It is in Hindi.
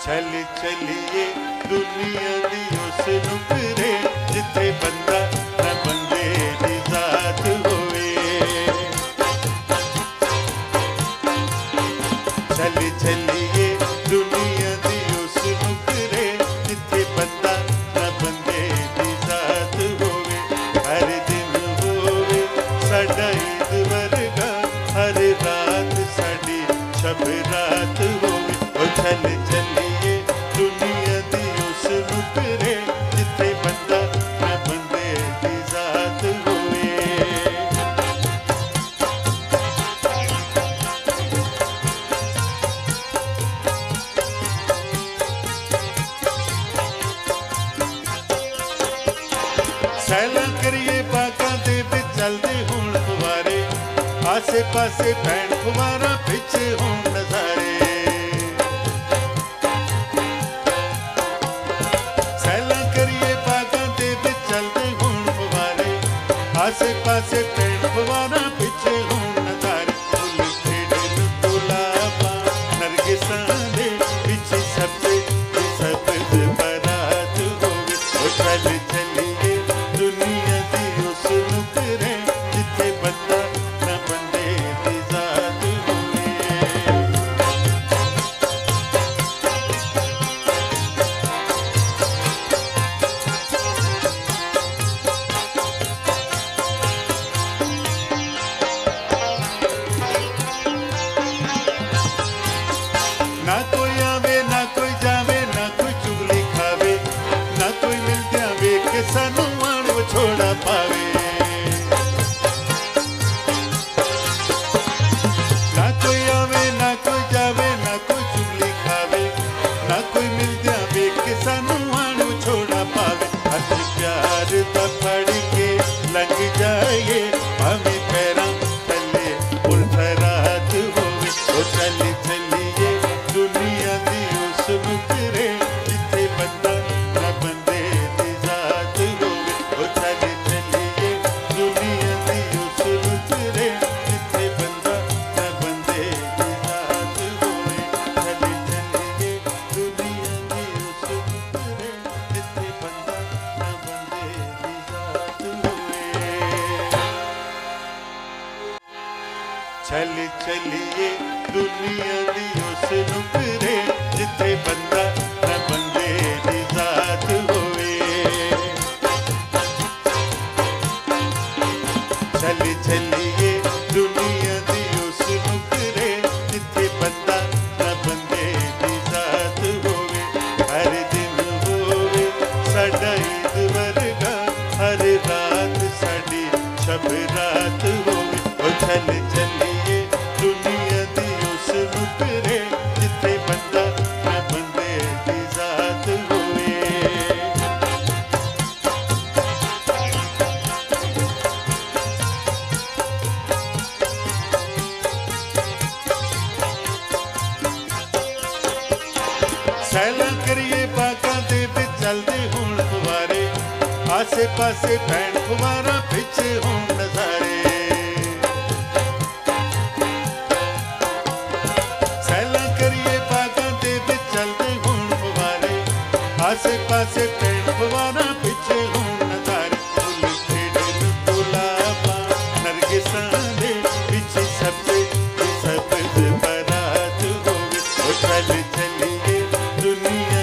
चल चलिए दुनिया दी उस नुकरे जिथे बंदा न बंदे दी जात होवे। चल चलिए दुनिया दी उस नुकरे जिथे बंदा न बंदे दी जात होवे। हर दिन होवे साडा ईद वर्गा, हर रात साडी शब रात होवे। ओ चल चलिए दुनिया दी उस नुकरे जिथे बंदा न बंदे दी जात होवे। सैलां करिए बागां दे विच चलदे होण फुवारे, आसे पासे पैण फुवारा पिछे होण नज़ारे। सैलां करिए बागां दे विच चलदे होण फुवारे, आसे पासे पैण फुवारा पिछे होण नज़ारे। फुल खिड़न गुलाबां नरगिसां दे पिछे सब्ज़ बारात होवे। ओ चल चलिए दुनिया दी उस नुकरे जिथे बंदा न बंदे दी जात होवे। ना कोई आवे ना कोई जावे, ना कोई चुगली खावे, ना कोई मिलद्या वेख के सानू आण विछोड़ा पावे। ना कोई आवे ना कोई जावे, ना कोई चुगली खावे, ना कोई मिलद्या वेख के सानू आण विछोड़ा पावे। हथ प्यार दा फड़ के लंघ जाए भावें पैरां थल्ले उल्टा रात होवे। ओ चल चलिए दुनिया दी उस नुकरे जिथे बंदा न बंदे दी जात होवे। ओ चल चलिए दुनिया दी उस नुकरे जिथे बंदा न बंदे दी जात होवे। चल चलिए दुनिया दी उस नुकरे जिथे बंदा न बंदे दी जात होवे। चल चलिए दुनिया दी उस नुकरे जिथे बंदा न बंदे दी जात होवे। चल चलिए दुनिया दी उस नुकरे जिथे बंदा न बंदे दी जात होवे। हर दिन होवे साडा ईद वर्गा, हर रात साडी शब रात होवे। ओ चल चलिए दुनिया दी उस नुकरे जिथे बंदा न बंदे दी जात होवे। सैलां करिए बागां दे विच चलदे होण फुवारे, आसे पासे पैण फुवारा पिछे होण नज़ारे। सैलां करिए बागां दे विच चलदे होण फुवारे, आसे पासे पैण फुवारा पिछे होण नज़ारे। फुल खिड़न गुलाबां नरगिसां दे पिछे सब्ज़ बारात होवे। ओ चल चलिए दुनिया